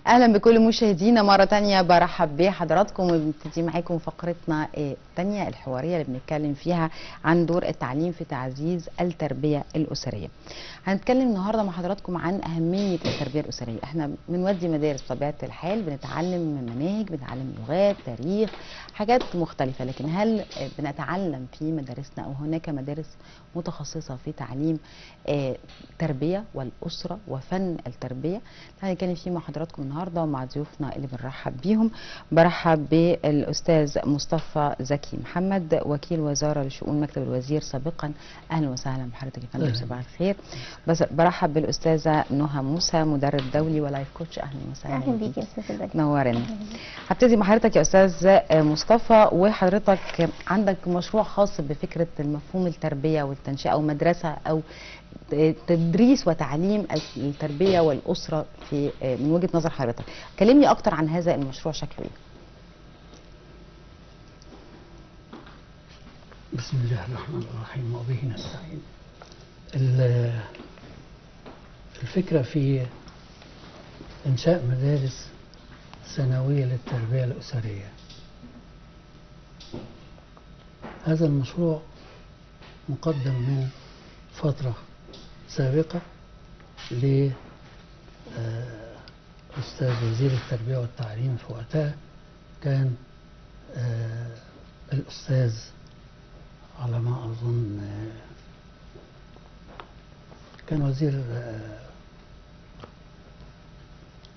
اهلا بكل مشاهدينا مره تانية، برحب بحضراتكم وبنبتدي معاكم فقرتنا الثانيه الحواريه اللي بنتكلم فيها عن دور التعليم في تعزيز التربيه الاسريه. هنتكلم النهارده مع حضراتكم عن اهميه التربيه الاسريه. احنا بنودي مدارس بطبيعه الحال، بنتعلم مناهج، بنتعلم لغات، تاريخ، حاجات مختلفه، لكن هل بنتعلم في مدارسنا او هناك مدارس متخصصه في تعليم التربيه والاسره وفن التربيه؟ هنتكلم فيه مع حضراتكم النهارده ومع ضيوفنا اللي بنرحب بيهم. برحب بالاستاذ مصطفى زكي محمد، وكيل وزاره لشؤون مكتب الوزير سابقا. اهلا وسهلا بحضرتك يا فندم، صباح الخير. بس برحب بالاستاذه نهى موسى، مدرب دولي ولايف كوتش. اهلا وسهلا. اهلا بيك يا استاذه زكي، نورنا. هبتدي مع حضرتك يا استاذ مصطفى، وحضرتك عندك مشروع خاص بفكره المفهوم التربيه والتنشئه، او مدرسه او تدريس وتعليم التربيه والاسره في من وجهه نظر حضرتك. كلمني اكتر عن هذا المشروع، شكله ايه؟ بسم الله الرحمن الرحيم وبه نستعين. الفكره في انشاء مدارس ثانويه للتربيه الاسريه. هذا المشروع مقدم من فتره سابقة لأستاذ وزير التربية والتعليم في وقتها، كان الأستاذ على ما أظن كان وزير،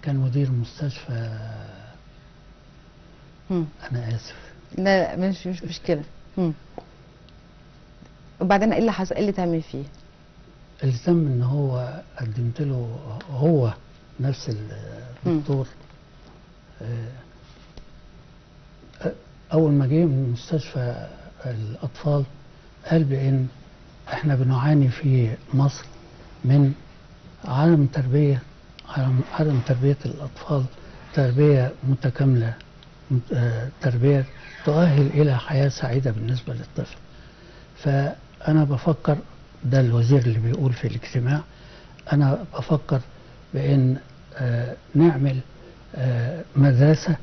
كان مدير مستشفى. أنا آسف. لا مش مشكلة. وبعدين ايه اللي حصل؟ ايه اللي تعمل فيه؟ اللي تم ان هو قدمت له هو نفس الدكتور. اول ما جه من مستشفى الاطفال قال بان احنا بنعاني في مصر من عدم تربيه الاطفال تربيه متكامله، تربيه تؤهل الى حياه سعيده بالنسبه للطفل. فانا بفكر، ده الوزير اللي بيقول في الاجتماع، أنا بفكر بأن نعمل مدرسة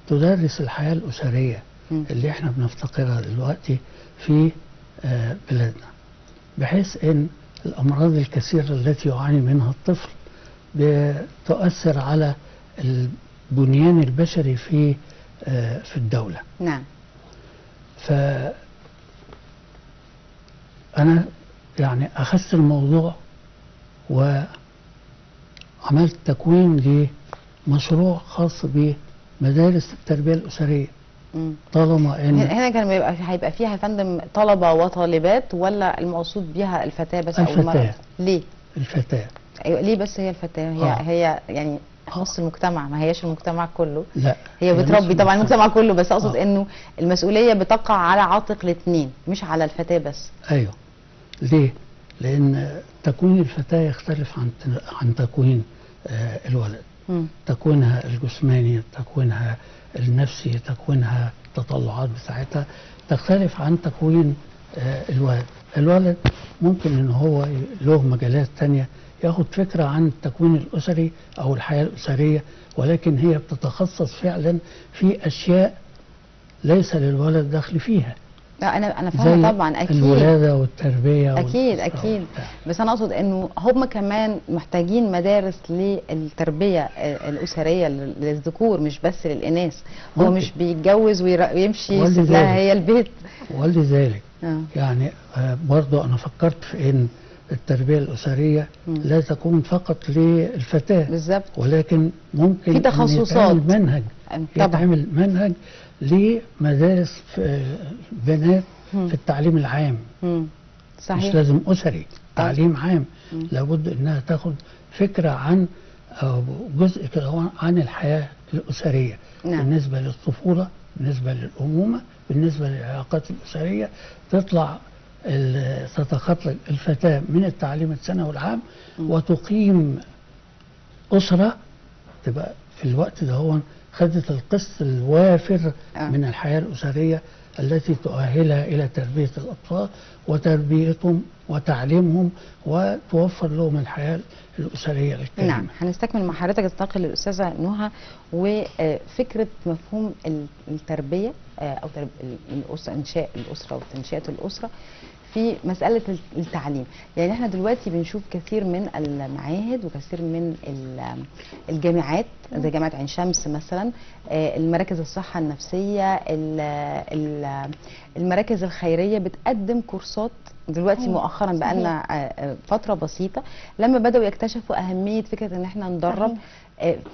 تدرس الحياة الأسرية اللي احنا بنفتقرها دلوقتي في بلادنا، بحيث أن الأمراض الكثيرة التي يعاني منها الطفل بتؤثر على البنيان البشري في الدولة. نعم. أنا يعني أخذت الموضوع وعملت تكوين لمشروع خاص بمدارس التربية الأسرية. طالما إن هنا كان هيبقى فيها يا فندم طلبة وطالبات، ولا المقصود بها الفتاة بس أو المرأة؟ ليه؟ الفتاة. أيوة، ليه بس هي الفتاة؟ هي يعني نص المجتمع، ما هياش المجتمع كله. لا، هي بتربي طبعا المجتمع كله، بس أقصد إنه المسؤولية بتقع على عاتق الاثنين مش على الفتاة بس. أيوه. ليه؟ لأن تكوين الفتاة يختلف عن تكوين الولد. تكوينها الجسماني، تكوينها النفسي، تكوينها التطلعات بتاعتها تختلف عن تكوين الولد. الولد ممكن ان هو له مجالات تانية، ياخد فكرة عن التكوين الأسري أو الحياة الأسرية، ولكن هي بتتخصص فعلا في أشياء ليس للولد دخل فيها. لا انا فاهمه طبعا، اكيد الولاده والتربيه اكيد بس انا اقصد انه هم كمان محتاجين مدارس للتربيه الاسريه للذكور مش بس للاناث. هو مش بيتجوز ويمشي يسيب لها هي البيت. ولذلك يعني برضه انا فكرت في ان التربيه الاسريه لا تكون فقط للفتاه بالظبط، ولكن ممكن في تخصصات، يتعمل منهج لمدارس بنات في التعليم العام. صحيح. مش لازم أسري، تعليم عام. لابد انها تاخد فكرة عن جزء كده عن الحياة الأسرية. بالنسبة للطفولة، بالنسبة للأمومة، بالنسبة للعلاقات الأسرية، تتخرج الفتاة من التعليم الثانوي العام وتقيم أسرة، تبقى في الوقت ده هو خدت القسط الوافر من الحياة الأسرية التي تؤهلها إلى تربية الأطفال وتربيتهم وتعليمهم وتوفر لهم الحياة الأسرية الكريمة. نعم، هنستكمل مع حضرتك، استنتقل للأستاذة نهى وفكرة مفهوم التربية أو الأسرة، إنشاء الأسرة وتنشئة الأسرة في مسألة التعليم. يعني احنا دلوقتي بنشوف كثير من المعاهد وكثير من الجامعات زي جامعة عين شمس مثلا، المراكز الصحة النفسية، المراكز الخيرية بتقدم كورسات دلوقتي مؤخرا بقالنا فترة بسيطة لما بدأوا يكتشفوا أهمية فكرة ان احنا ندرب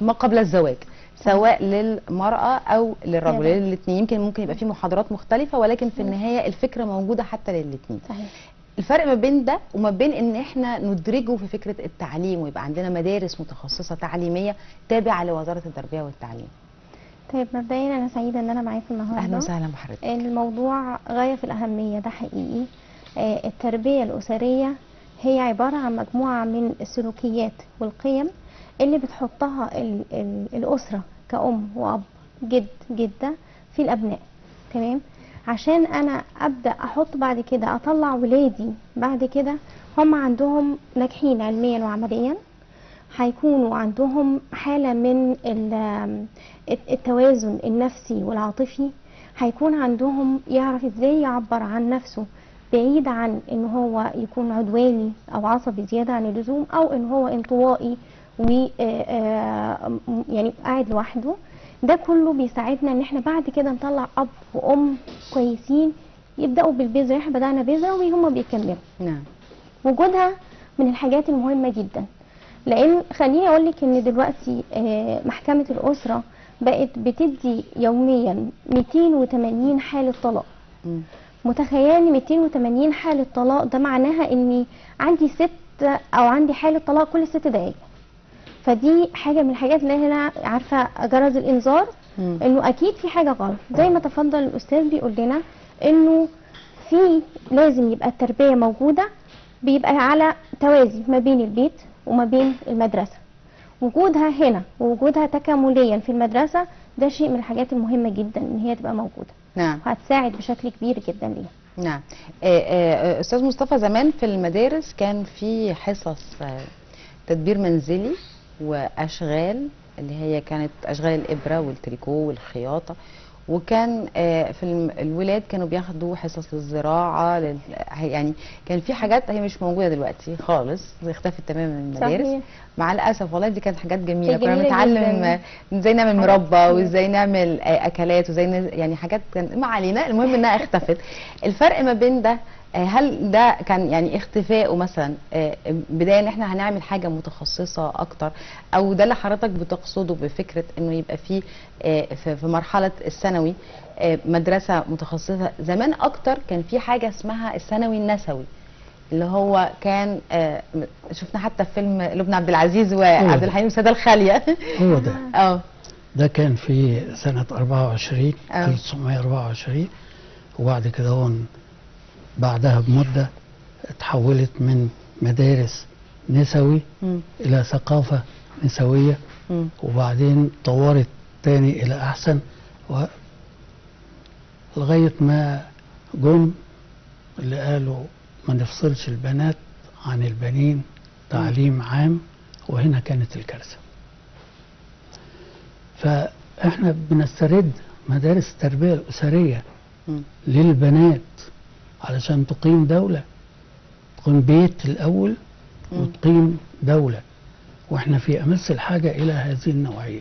ما قبل الزواج سواء للمرأة أو للرجل، للاثنين. يمكن ممكن يبقى في محاضرات مختلفة ولكن في النهاية الفكرة موجودة حتى للاثنين. الفرق ما بين ده وما بين ان احنا ندرجه في فكرة التعليم ويبقى عندنا مدارس متخصصة تعليمية تابعة لوزارة التربية والتعليم. طيب مبدئيا انا سعيدة ان انا معاكم النهارده. اهلا وسهلا بحضرتك. الموضوع غاية في الأهمية، ده حقيقي. التربية الأسرية هي عبارة عن مجموعة من السلوكيات والقيم اللي بتحطها الأسرة كأم وأب جد جدة في الأبناء، تمام؟ عشان أنا أبدأ أحط بعد كده أطلع ولادي بعد كده هم عندهم ناجحين علميا وعمليا، هيكونوا عندهم حالة من التوازن النفسي والعاطفي، هيكون عندهم يعرف ازاي يعبر عن نفسه بعيد عن ان هو يكون عدواني او عصبي زيادة عن اللزوم او ان هو انطوائي و يعني قاعد لوحده. ده كله بيساعدنا ان احنا بعد كده نطلع اب وام كويسين يبداوا بالبذره. احنا بدانا بذره وهم بيكملوا. نعم. وجودها من الحاجات المهمه جدا، لان خليني اقول لك ان دلوقتي محكمه الاسره بقت بتدي يوميا 280 حاله طلاق. متخيلين 280 حاله طلاق؟ ده معناها اني عندي او عندي حاله طلاق كل 6 دقائق. فدي حاجه من الحاجات اللي هنا عارفه جرس الانذار انه اكيد في حاجه غلط. زي ما تفضل الاستاذ بيقول لنا انه في لازم يبقى التربيه موجوده، بيبقى على توازي ما بين البيت وما بين المدرسه. وجودها هنا ووجودها تكامليا في المدرسه ده شيء من الحاجات المهمه جدا ان هي تبقى موجوده. نعم. وهتساعد بشكل كبير جدا ليها. نعم. استاذ مصطفى، زمان في المدارس كان في حصص تدبير منزلي واشغال اللي هي كانت اشغال الابره والتريكو والخياطه، وكان في الولاد كانوا بياخدوا حصص للزراعه يعني كان في حاجات هي مش موجوده دلوقتي خالص، اختفت تماما من المدارس. صحيح. مع الاسف والله دي كانت حاجات جميله، كنا بنتعلم ازاي نعمل مربى وازاي نعمل اكلات وازاي يعني حاجات ما علينا، المهم انها اختفت. الفرق ما بين ده، هل ده كان يعني اختفاء مثلا بدايه ان احنا هنعمل حاجه متخصصه اكتر، او ده اللي حضرتك بتقصده بفكره انه يبقى في مرحله الثانوي مدرسه متخصصه؟ زمان اكتر كان في حاجه اسمها الثانوي النسوي اللي هو كان شفنا حتى في فيلم لبنى عبد العزيز وعبد الحليم سادة الخاليه. هو ده. ده كان في سنه 24 1924، وبعد كده هو بعدها بمدة اتحولت من مدارس نسوي إلى ثقافة نسوية، وبعدين طورت تاني إلى أحسن، لغاية ما جم اللي قالوا ما نفصلش البنات عن البنين تعليم عام، وهنا كانت الكارثة. فإحنا بنسترد مدارس التربية الأسرية للبنات علشان تقيم دولة، تقيم بيت الأول وتقيم دولة، وإحنا في أمس الحاجة إلى هذه النوعية.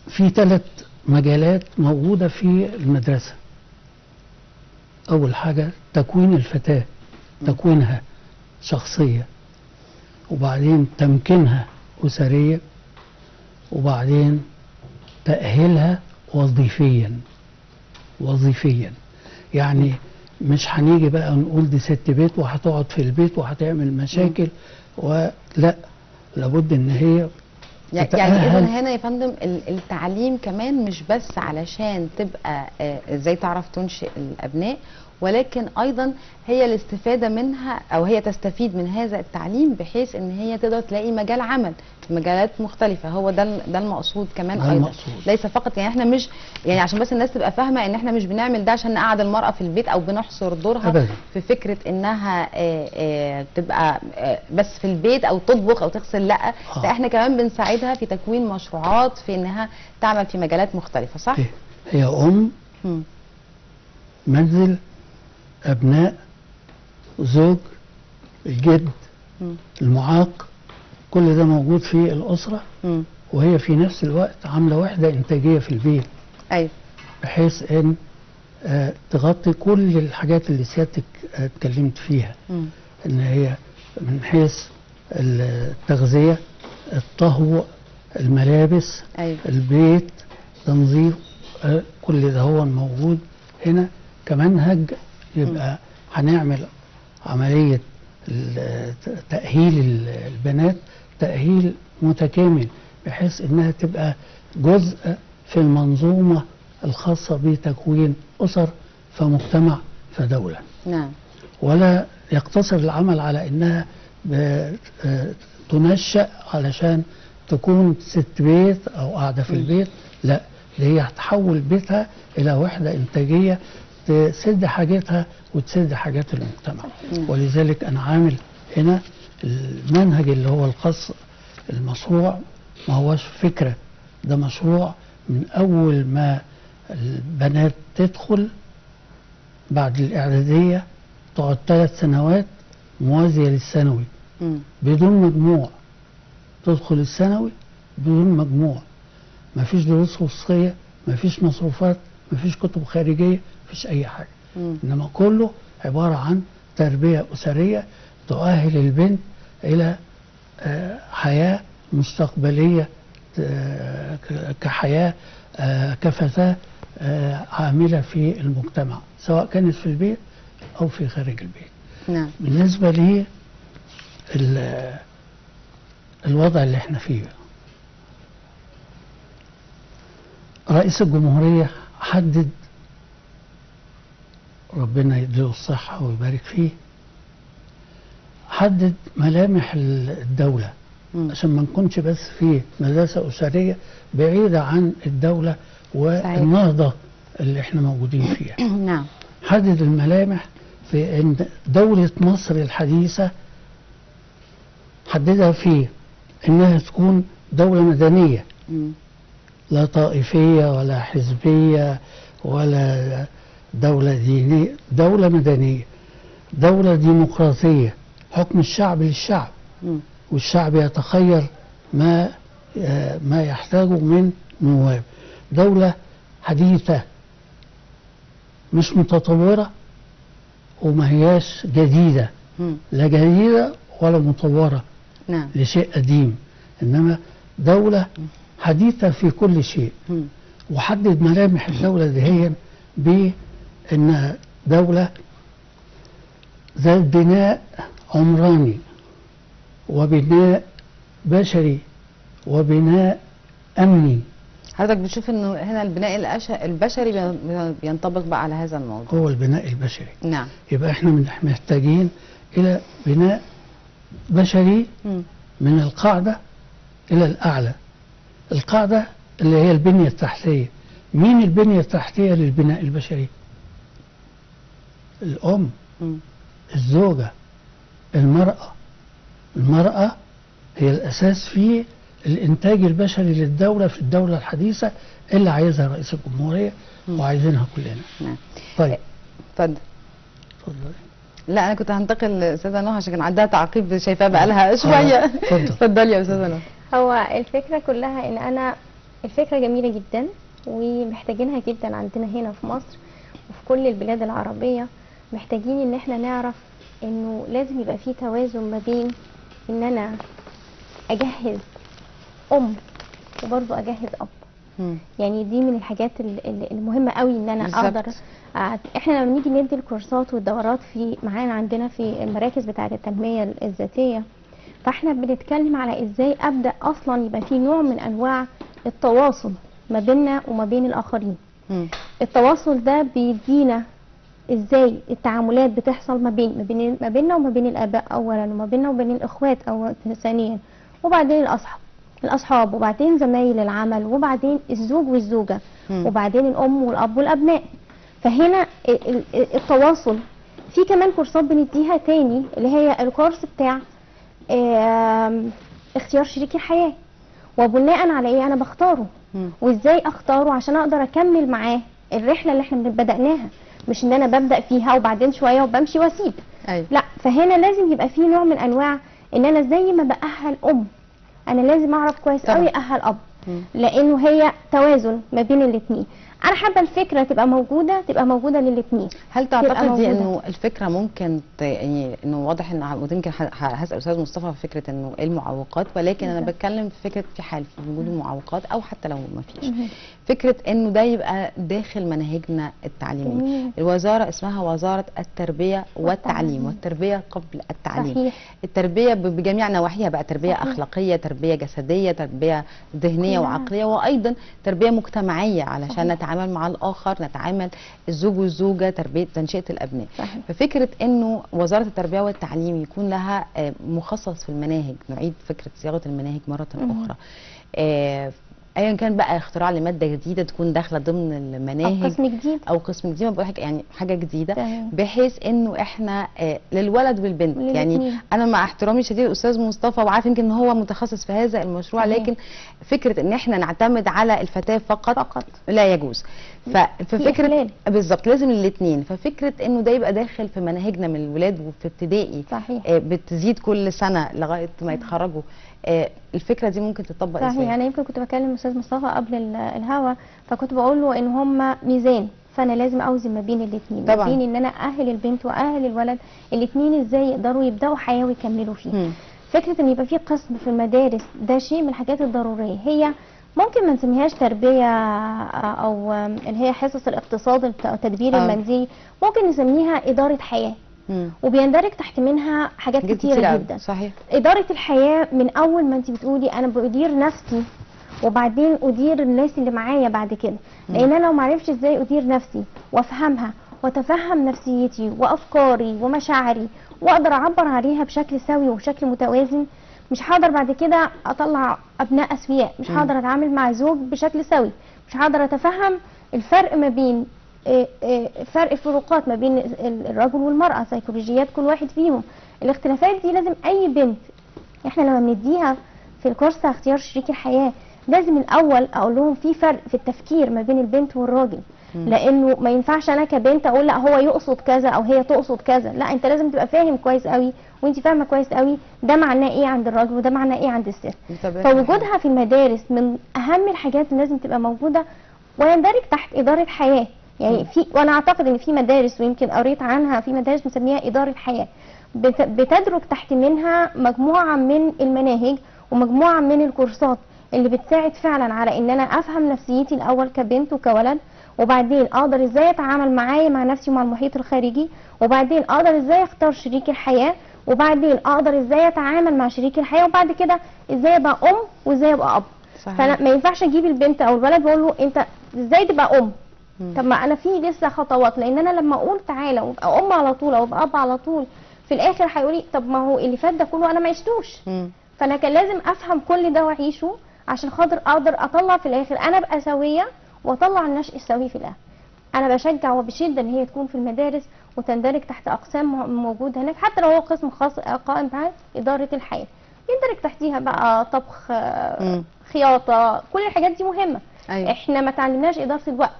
في 3 مجالات موجودة في المدرسة. أول حاجة تكوين الفتاة، تكوينها شخصية، وبعدين تمكينها أسرية، وبعدين تأهيلها وظيفيا. يعني مش هنيجي بقى نقول دي ست بيت وهتقعد في البيت وهتعمل مشاكل، ولا لابد ان هي يعني اذا هنا يا فندم التعليم كمان مش بس علشان تبقى ازاي تعرف تنشئ الابناء، ولكن ايضا هي الاستفاده منها او هي تستفيد من هذا التعليم بحيث ان هي تقدر تلاقي مجال عمل في مجالات مختلفه. هو ده المقصود كمان ايضا المقصود. ليس فقط يعني احنا مش يعني عشان بس الناس تبقى فاهمه ان احنا مش بنعمل ده عشان نقعد المراه في البيت او بنحصر دورها أبداً. في فكره انها تبقى بس في البيت او تطبخ او تغسل، لا ده احنا كمان بنساعدها في تكوين مشروعات في انها تعمل في مجالات مختلفه. صح؟ هي منزل، ابناء، زوج، الجد، المعاق، كل ده موجود في الاسره. وهي في نفس الوقت عامله وحده انتاجيه في البيت. ايوه. بحيث ان تغطي كل الحاجات اللي سيادتك اتكلمت فيها. ان هي من حيث التغذيه، الطهو، الملابس، أيوة. البيت، تنظيف، كل ده هو موجود هنا كمنهج. يبقى هنعمل عمليه تأهيل البنات تأهيل متكامل بحيث انها تبقى جزء في المنظومة الخاصة بتكوين أسر فمجتمع فدولة. نعم. ولا يقتصر العمل على انها تنشأ علشان تكون ست بيت او قاعدة في البيت، لا، هي هتحول بيتها الى وحدة انتاجية تسد حاجتها وتسد حاجات المجتمع. ولذلك انا عامل هنا المنهج اللي هو الخاص. المشروع ما هوش فكرة، ده مشروع من اول ما البنات تدخل بعد الاعدادية تقعد 3 سنوات موازية للثانوي بدون مجموع، تدخل الثانوي بدون مجموع، ما فيش دروس خصوصية، ما فيش مصروفات، ما فيش كتب خارجية، ما فيش أي حاجة. إنما كله عبارة عن تربية أسرية تؤهل البنت إلى حياة مستقبلية، كحياة كفتاة عاملة في المجتمع سواء كانت في البيت أو في خارج البيت. نعم. بالنسبة لي الوضع اللي احنا فيه، رئيس الجمهورية حدد، ربنا يديله الصحة ويبارك فيه، حدد ملامح الدولة عشان ما نكونش بس في مدرسة أسرية بعيدة عن الدولة والنهضة اللي احنا موجودين فيها. نعم. حدد الملامح في ان دولة مصر الحديثة حددها في انها تكون دولة مدنية، لا طائفية ولا حزبية ولا دولة دينية، دولة مدنية، دولة ديمقراطية، حكم الشعب للشعب، والشعب يتخير ما يحتاجه من نواب. دولة حديثة مش متطورة وما هياش جديدة، لا جديدة ولا مطورة. نعم. لشيء قديم، إنما دولة حديثة في كل شيء. وحدد ملامح الدولة دي بأنها دولة ذات بناء عمراني وبناء بشري وبناء أمني. حضرتك بتشوف انه هنا البناء البشري بينطبق بقى على هذا الموضوع؟ هو البناء البشري. نعم. يبقى احنا محتاجين إلى بناء بشري من القاعدة إلى الأعلى. القاعدة اللي هي البنية التحتية. مين البنية التحتية للبناء البشري؟ الأم، الزوجة، المرأة. المرأة هي الأساس في الإنتاج البشري للدولة في الدولة الحديثة اللي عايزها رئيس الجمهورية وعايزينها كلنا. نعم. طيب. اتفضل. لا انا كنت هنتقل لاستاذه نهى عشان كان عندها تعقيب شايفاه بقى لها شويه. اتفضلي يا استاذه نهى. هو الفكره كلها ان الفكره جميله جدا ومحتاجينها جدا عندنا هنا في مصر وفي كل البلاد العربيه. محتاجين ان احنا نعرف انه لازم يبقى في توازن ما بين ان انا اجهز وبرضه اجهز اب. يعني دي من الحاجات المهمه قوي ان انا بالزبط. اقدر احنا لما بنيجي ندي الكورسات والدورات معانا عندنا في المراكز بتاعه التنميه الذاتيه، فاحنا بنتكلم على ازاي ابدا اصلا يبقى في نوع من انواع التواصل ما بيننا وما بين الاخرين. التواصل ده بيدينا ازاي التعاملات بتحصل ما بيننا وما بين الاباء اولا، وما بيننا وبين الاخوات او ثانيا، وبعدين الاصحاب، وبعدين زمايل العمل، وبعدين الزوج والزوجه، وبعدين الام والاب والابناء. فهنا التواصل. في كمان كورسات بنديها تاني اللي هي الكورس بتاع اختيار شريك الحياه، وبناء على ايه انا بختاره، وازاي اختاره عشان اقدر اكمل معاه الرحله اللي احنا بدأناها، مش ان انا ببدأ فيها وبعدين شويه وبمشي واسيب. لا، فهنا لازم يبقى في نوع من انواع ان انا زي ما بأهل انا لازم اعرف كويس قوي اهل اب، لانه هي توازن ما بين الاثنين. انا حابه الفكره تبقى موجوده للاثنين. هل تعتقدي انه الفكره ممكن يعني انه واضح ان يمكن هسال استاذ مصطفى في فكره انه ايه المعوقات، ولكن انا بتكلم في فكره في حال في وجود المعوقات او حتى لو ما فيش، فكره انه ده يبقى داخل مناهجنا التعليميه. الوزاره اسمها وزاره التربيه والتعليم، والتربيه قبل التعليم. صحيح. التربيه بجميع نواحيها بقى، تربيه صحيح. اخلاقيه، تربيه جسديه، تربيه ذهنيه وعقليه، وايضا تربيه مجتمعيه علشان نتعامل مع الاخر، نتعامل الزوج والزوجه، تنشئه الابناء. صحيح. ففكره انه وزاره التربيه والتعليم يكون لها مخصص في المناهج، نعيد فكره صياغه المناهج مره اخرى، ايا كان بقى اختراع لماده جديده تكون داخله ضمن المناهج او قسم جديد، بقول يعني حاجه جديده بحيث انه احنا للولد والبنت يعني انا مع احترامي الشديد الاستاذ مصطفى وعارف يمكن ان هو متخصص في هذا المشروع، لكن فكره ان احنا نعتمد على الفتاه فقط لا يجوز. ففكره بالظبط لازم الاثنين. ففكره انه ده يبقى داخل في مناهجنا من الولاد وفي ابتدائي بتزيد كل سنه لغايه ما يتخرجوا، الفكره دي ممكن تطبق ازاي؟ صحيح. انا يمكن كنت بكلم الاستاذ مصطفى قبل الهوا، فكنت بقول له ان هم ميزان، فانا لازم اوزن ما بين الاثنين، ما بين ان انا اهل البنت واهل الولد الاثنين ازاي يقدروا يبداوا حياه ويكملوا فيه. فكره ان يبقى في قسم في المدارس ده شيء من الحاجات الضروريه. هي ممكن ما نسميهاش تربيه او اللي هي حصص الاقتصاد التدبير المنزلي، ممكن نسميها اداره حياه. وبيندرج تحت منها حاجات كتيرة جدا. صحيح. إدارة الحياة من أول ما أنت بتقولي أنا بأدير نفسي وبعدين أدير الناس اللي معايا بعد كده، لأن أنا لو معرفش إزاي أدير نفسي وأفهمها وأتفهم نفسيتي وأفكاري ومشاعري وأقدر أعبر عليها بشكل سوي وبشكل متوازن، مش هقدر بعد كده أطلع أبناء أسوياء، مش هقدر أتعامل مع زوج بشكل سوي، مش هقدر أتفهم الفرق ما بين فرق الفروقات ما بين الرجل والمرأة، سيكولوجيات كل واحد فيهم. الاختلافات دي لازم أي بنت احنا لما بنديها في الكورس اختيار شريك الحياة لازم الأول أقول لهم في فرق في التفكير ما بين البنت والراجل، لأنه ما ينفعش أنا كبنت أقول لا هو يقصد كذا أو هي تقصد كذا، لا أنت لازم تبقى فاهم كويس قوي وأنت فاهمة كويس قوي ده معناه إيه عند الراجل وده معناه إيه عند الست. فوجودها في المدارس من أهم الحاجات اللي لازم تبقى موجودة ويندرج تحت إدارة حياة. يعني وانا اعتقد ان في مدارس ويمكن قريت عنها في مدارس بنسميها اداره حياه، بتدرج تحت منها مجموعه من المناهج ومجموعه من الكورسات اللي بتساعد فعلا على ان انا افهم نفسيتي الاول كبنت وكولد، وبعدين اقدر ازاي اتعامل معايا مع نفسي ومع المحيط الخارجي، وبعدين اقدر ازاي اختار شريك الحياه، وبعدين اقدر ازاي اتعامل مع شريك الحياه، وبعد كده ازاي ابقى ام وازاي ابقى اب. فانا ما ينفعش اجيب البنت او الولد واقول له انت ازاي تبقى ام. طب ما انا في لسه خطوات، لان انا لما اقول تعالى وابقى ام على طول او ابقى اب على طول في الاخر هيقولي طب ما هو اللي فات ده كله انا ما عشتوش. فانا كان لازم افهم كل ده واعيشه عشان خاطر اقدر اطلع في الاخر انا ابقى سويه واطلع النشء السوي في الاخر. انا بشجع وبشده ان هي تكون في المدارس وتندرج تحت اقسام موجوده هناك، حتى لو هو قسم خاص قائم باداره الحياه يندرج تحتيها بقى طبخ، خياطه، كل الحاجات دي مهمه. أيوة. احنا ما تعلمناش اداره الوقت،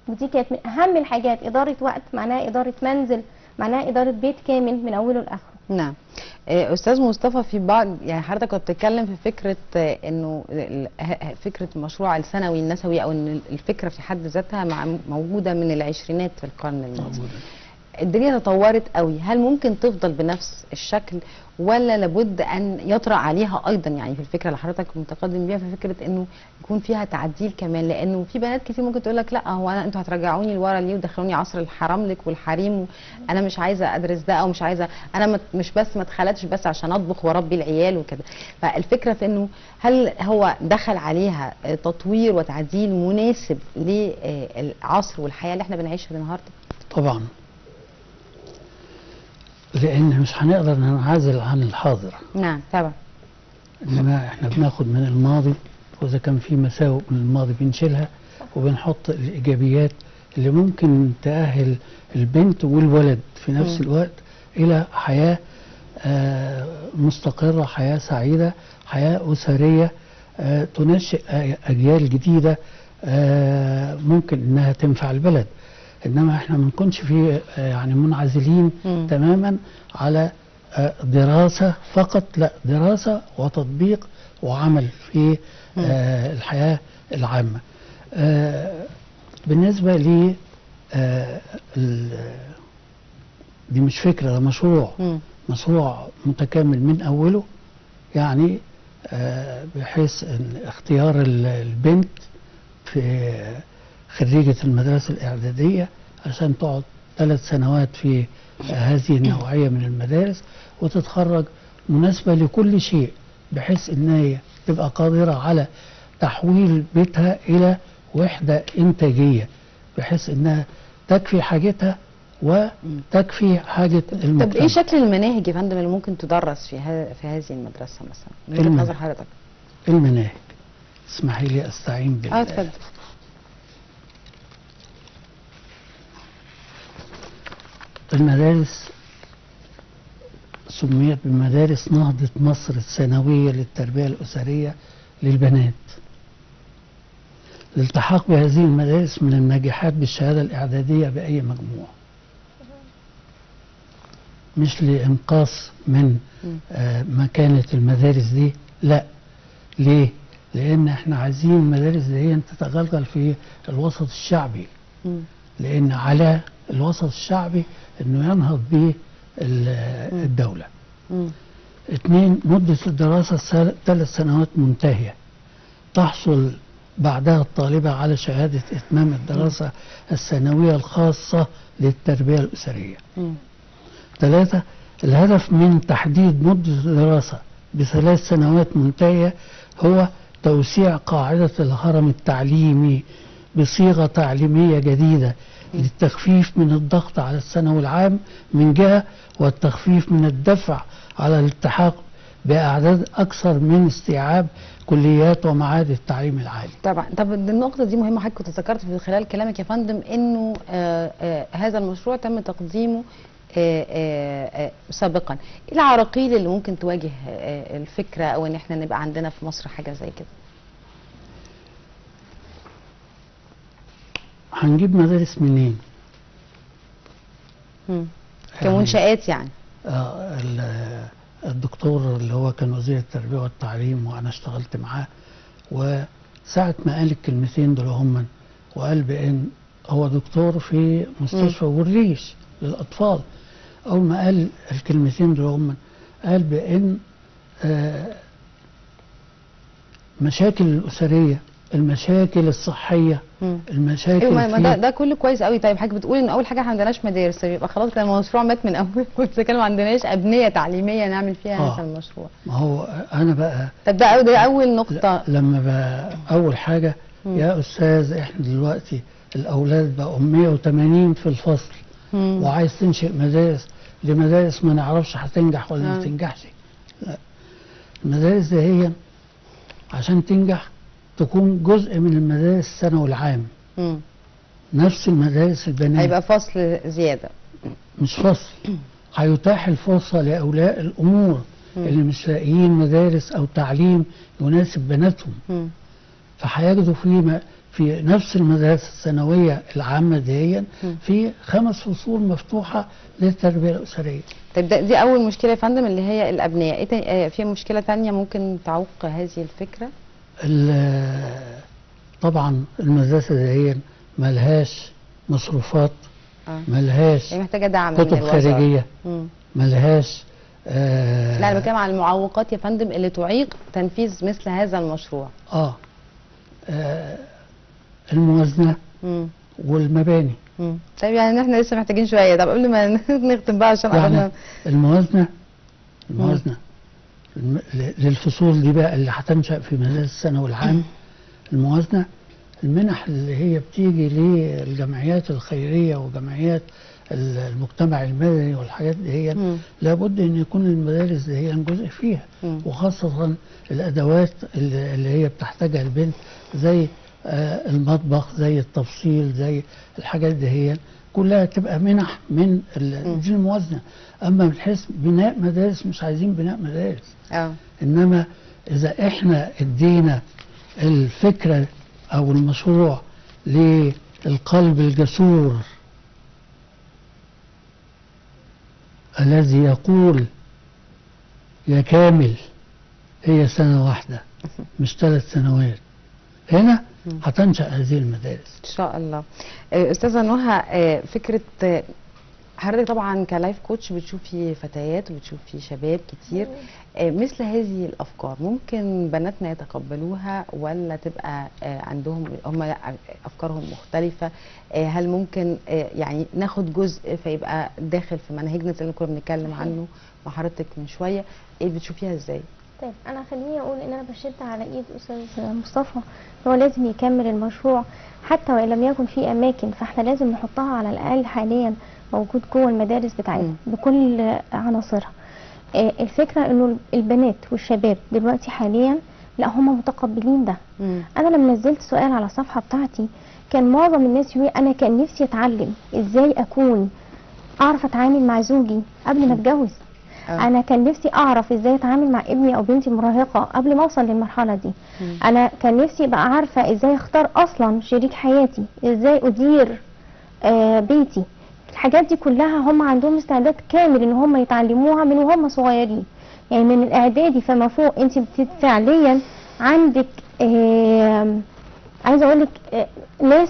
ودي كانت من اهم الحاجات. اداره وقت معناها اداره منزل، معناها اداره بيت كامل من اوله لاخره. نعم. استاذ مصطفى، في بعض يعني حضرتك كنت بتتكلم في فكره انه فكره المشروع السنوي النسوي او ان الفكره في حد ذاتها موجوده من العشرينات في القرن الماضي. الدنيا تطورت قوي، هل ممكن تفضل بنفس الشكل ولا لابد ان يطرأ عليها ايضا يعني في الفكره اللي حضرتك متقدم بيها في فكره انه يكون فيها تعديل كمان؟ لانه في بنات كتير ممكن تقول لك لا هو انتوا هترجعوني لورا ليه ودخلوني عصر الحراملك والحريم، انا مش عايزه ادرس ده او مش عايزه، انا مش بس ما اتخلقتش بس عشان اطبخ واربي العيال وكده. فالفكره في انه هل هو دخل عليها تطوير وتعديل مناسب للعصر والحياه اللي احنا بنعيشها النهارده؟ طبعا لان مش هنقدر ننعزل عن الحاضر. نعم طبعا. انما احنا بناخد من الماضي، واذا كان في مساوئ من الماضي بنشيلها وبنحط الايجابيات اللي ممكن تأهل البنت والولد في نفس الوقت الى حياة مستقرة، حياة سعيدة، حياة أسرية تنشئ أجيال جديدة ممكن إنها تنفع البلد. إنما إحنا ما نكونش في يعني منعزلين تماما على دراسة فقط، لا، دراسة وتطبيق وعمل في الحياة العامة. بالنسبة لي دي مش فكرة، ده مشروع متكامل من أوله، يعني بحيث أن اختيار البنت في خريجة المدرسة الإعدادية عشان تقعد 3 سنوات في هذه النوعية من المدارس وتتخرج مناسبة لكل شيء، بحيث أن هي تبقى قادرة على تحويل بيتها إلى وحدة إنتاجية، بحيث أنها تكفي حاجتها وتكفي حاجة المجتمع. طب ايه شكل المناهج يا فندم اللي ممكن تدرس في هذه المدرسة مثلا من وجهة نظر حضرتك؟ المناهج، اسمحي لي استعين بالله. اتفضل. المدارس سميت بمدارس نهضة مصر الثانوية للتربية الأسرية للبنات. الالتحاق بهذه المدارس من الناجحات بالشهادة الإعدادية بأي مجموع، مش لإنقاص من مكانة المدارس دي، لا. ليه؟ لأن احنا عايزين المدارس دي تتغلغل في الوسط الشعبي، لأن على الوسط الشعبي إنه ينهض به الدولة. 2، مدة الدراسة 3 سنوات منتهية، تحصل بعدها الطالبة على شهادة إتمام الدراسة الثانوية الخاصة للتربية الأسرية. 3، الهدف من تحديد مدة الدراسة ب3 سنوات منتهية هو توسيع قاعدة الهرم التعليمي بصيغة تعليمية جديدة للتخفيف من الضغط على الثانوي العام من جهة، والتخفيف من الدفع على الالتحاق بأعداد أكثر من استيعاب كليات ومعاهد التعليم العالي. طبعا. طب النقطة دي مهمة، حضرتك كنت ذكرت في خلال كلامك يا فندم إنه هذا المشروع تم تقديمه سابقا. ايه العراقيل اللي ممكن تواجه الفكرة او ان احنا نبقى عندنا في مصر حاجة زي كده؟ هنجيب مدارس منين؟ كمنشآت يعني. الدكتور اللي هو كان وزير التربية والتعليم وانا اشتغلت معاه، وساعة ما قال الكلمتين دول هم، وقال بان هو دكتور في مستشفى والريش للأطفال، أول ما قال الكلمتين دول هم قال بأن مشاكل الأسرية، المشاكل الصحية، المشاكل ايوه ده كله كويس قوي. طيب حضرتك بتقول ان اول حاجه ما عندناش مدارس، يبقى خلاص كان المشروع مات من اول. كنت كان ما عندناش ابنيه تعليميه نعمل فيها هذا المشروع. ما هو انا بقى طب ده اول نقطه. لما بقى اول حاجه يا استاذ، احنا دلوقتي الاولاد بقوا 180 في الفصل، وعايز تنشئ مدارس لمدارس ما نعرفش هتنجح ولا ما تنجحش. لا، المدارس دي هي عشان تنجح تكون جزء من المدارس الثانوي العام. نفس المدارس البنات. هيبقى فصل زيادة، مش فصل. هيتاح الفرصة لأولياء الأمور اللي مش لاقيين مدارس أو تعليم يناسب بناتهم، فهيجدوا في نفس المدارس الثانوية العامة دي في 5 فصول مفتوحة للتربية الأسرية. طيب دي أول مشكلة يا فندم اللي هي الأبنية. إيه في مشكلة تانية ممكن تعوق هذه الفكرة؟ طبعا المدرسة دي ملهاش مصروفات، ملهاش محتاجة دعم كتب خارجية، ملهاش لا، أنا بتكلم عن المعوقات يا فندم اللي تعيق تنفيذ مثل هذا المشروع. الموازنة والمباني. طيب يعني احنا لسه محتاجين شوية. طب قبل ما نختم بقى عشان يعني الموازنة للفصول دي بقى اللي هتنشأ في مدارس الثانوي العام، الموازنة المنح اللي هي بتيجي للجمعيات الخيرية وجمعيات المجتمع المدني والحاجات دي هي لابد ان يكون المدارس دي هي جزء فيها، وخاصة الادوات اللي هي بتحتاجها البنت زي المطبخ، زي التفصيل، زي الحاجات دي هي كلها تبقى منح من دي الموازنة. اما من حيث بناء مدارس مش عايزين بناء مدارس، انما اذا احنا ادينا الفكرة او المشروع للقلب الجسور الذي يقول يا كامل هي سنة واحدة مش 3 سنوات، هنا هتنشأ هذه المدارس ان شاء الله. استاذة نهى، فكرة حضرتك طبعا كلايف كوتش بتشوفي فتيات وبتشوفي شباب كتير، مثل هذه الافكار ممكن بناتنا يتقبلوها ولا تبقى عندهم هم افكارهم مختلفه؟ هل ممكن يعني ناخد جزء فيبقى داخل في مناهجنا زي اللي كنا بنتكلم عنه مع حضرتك من شويه؟ ايه بتشوفيها ازاي؟ طيب انا خليني اقول ان انا بشد على ايد استاذ مصطفى، هو لازم يكمل المشروع حتى وان لم يكن في اماكن، فاحنا لازم نحطها على الاقل حاليا موجود جوه المدارس بتاعتنا بكل عناصرها. الفكره انه البنات والشباب دلوقتي حاليا لا هم متقبلين ده. انا لما نزلت سؤال على الصفحه بتاعتي كان معظم الناس يقول انا كان نفسي اتعلم ازاي اكون اعرف اتعامل مع زوجي قبل ما اتجوز. انا كان نفسي اعرف ازاي اتعامل مع ابني او بنتي المراهقه قبل ما اوصل للمرحله دي. انا كان نفسي ابقى عارفه ازاي اختار اصلا شريك حياتي، ازاي ادير بيتي. الحاجات دي كلها هم عندهم استعداد كامل ان هم يتعلموها من وهم صغيرين، يعني من الاعدادي فما فوق. انت فعليا عندك عايزه اقول لك ناس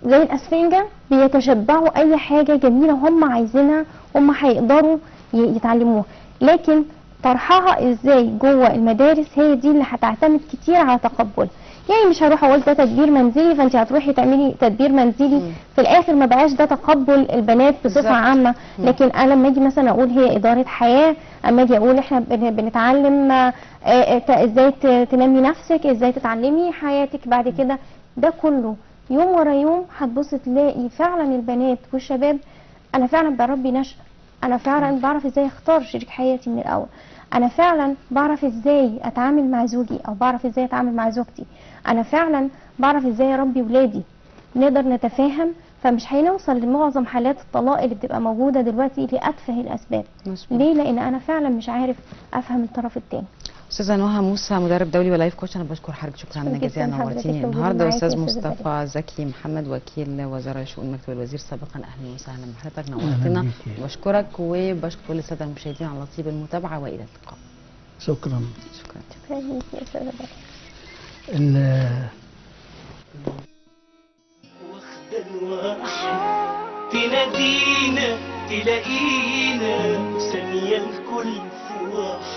زي الاسفنجه بيتشبعوا اي حاجه جميله هم عايزينها، هم هيقدروا يتعلموها، لكن طرحها ازاي جوه المدارس هي دي اللي هتعتمد كتير على تقبلها. يعني مش هروح اقول ده تدبير منزلي فانت هتروحي تعملي تدبير منزلي، في الاخر ما بقاش ده تقبل البنات بصفه عامه. لكن انا لما اجي مثلا اقول هي اداره حياه، اما اجي اقول احنا بنتعلم ازاي تنمي نفسك، ازاي تتعلمي حياتك بعد كده، ده كله يوم ورا يوم هتبص تلاقي فعلا البنات والشباب انا فعلا بربي نشأة، انا فعلا بعرف ازاي اختار شريك حياتي من الاول، انا فعلا بعرف ازاي اتعامل مع زوجي او بعرف ازاي اتعامل مع زوجتي، انا فعلا بعرف ازاي اربي ولادي. نقدر نتفاهم، فمش هنوصل لمعظم حالات الطلاق اللي بتبقى موجوده دلوقتي لاتفه الاسباب. ليه؟ لان انا فعلا مش عارف افهم الطرف الثاني. استاذه نهى موسى، مدرب دولي ولايف كوتش، انا بشكر حضرتك شكرا جزيلا، نورتيني النهارده. استاذ مصطفى زكي محمد، وكيل وزاره شؤون مكتب الوزير سابقا، اهلا وسهلا بحضرتك، نورتنا. بشكرك وبشكر كل الساده المشاهدين على طيب المتابعه، والى اللقاء. شكرا. شكرا ليك يا استاذه. واخده الواحد تنادينا تلاقينا ثانيه الكل فواح،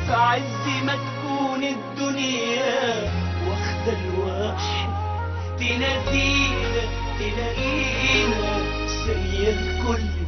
في عز ما تكون الدنيا واخده الواحد تنادينا تلاقينا ثانيه الكل